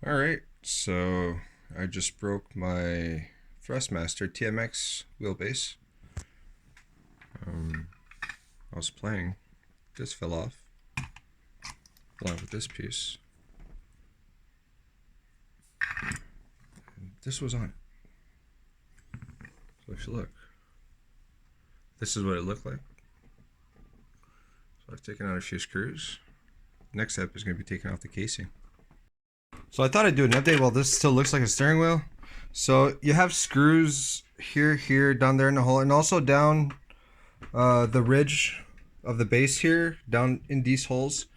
Alright, so I just broke my Thrustmaster TMX wheelbase. I was playing, this fell off, along with this piece. And this was on it. So if you look, this is what it looked like. So I've taken out a few screws. Next step is going to be taking off the casing. So I thought I'd do an update while this still looks like a steering wheel. So you have screws here, down there in the hole, and also down the ridge of the base here, down in these holes,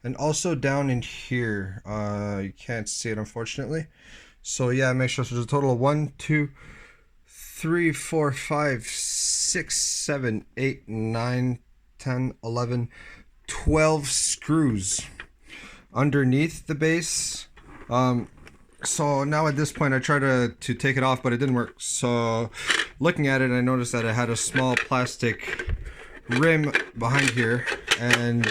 and also down in here. You can't see it, unfortunately. So yeah, make sure there's a total of 1, 2, 3, 4, 5, 6, 7, 8, 9, 10, 11, 12 screws underneath the base. So now at this point I tried to take it off, but it didn't work. So looking at it, I noticed that it had a small plastic rim behind here, and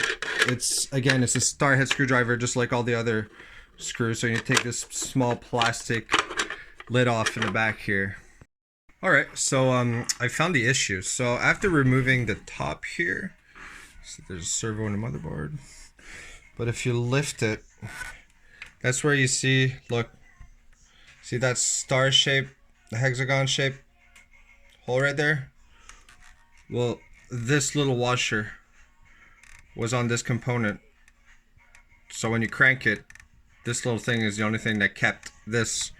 it's a star head screwdriver just like all the other screws. So you take this small plastic lid off in the back here. Alright, so I found the issue. So after removing the top here, so there's a servo in the motherboard, but if you lift it, that's where you see, look, see that star shape, the hexagon shape hole right there? Well, this little washer was on this component. So when you crank it, this little thing is the only thing that kept this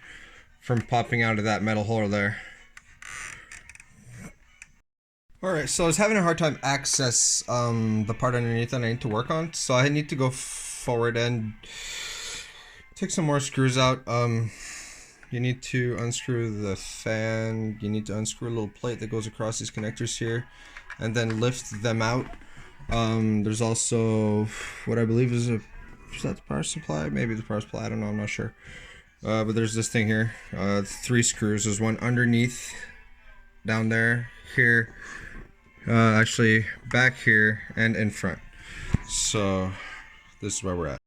from popping out of that metal hole there. Alright, so I was having a hard time access the part underneath that I need to work on. So I need to go forward and take some more screws out. You need to unscrew the fan. You need to unscrew a little plate that goes across these connectors here, and then lift them out. There's also what I believe is is that the power supply? Maybe the power supply. I don't know. I'm not sure. But there's this thing here. 3 screws. There's one underneath, down there, here, actually back here, and in front. So this is where we're at.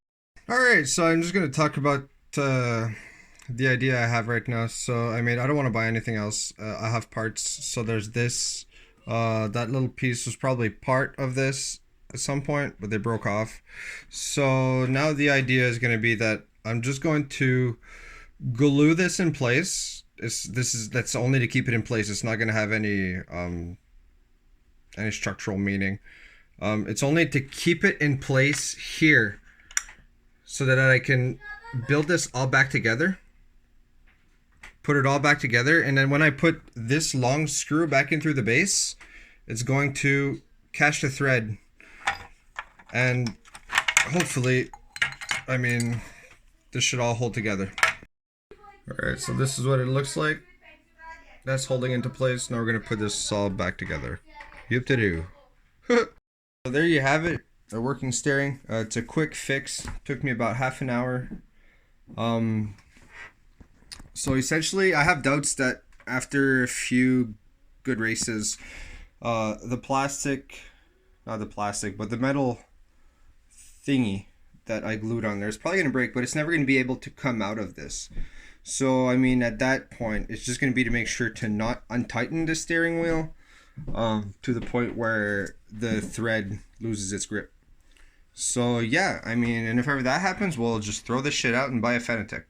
Alright, so I'm just going to talk about the idea I have right now. So I don't want to buy anything else. I have parts. So there's this. That little piece was probably part of this at some point, but they broke off. So now the idea is going to be that I'm just going to glue this in place. That's only to keep it in place. It's not going to have any structural meaning. It's only to keep it in place here, so that I can build this all back together, put it all back together, and then when I put this long screw back in through the base, it's going to catch the thread, and hopefully, this should all hold together. Alright, so this is what it looks like. That's holding into place. Now we're going to put this all back together. Yoop-de-doo. So there you have it. A working steering. It's a quick fix. Took me about half an hour. So essentially, I have doubts that after a few good races, the metal thingy that I glued on there is probably going to break, but it's never going to be able to come out of this. So at that point, it's just going to be to make sure to not untighten the steering wheel to the point where the thread loses its grip. So yeah, and if ever that happens, we'll just throw this shit out and buy a Fanatec.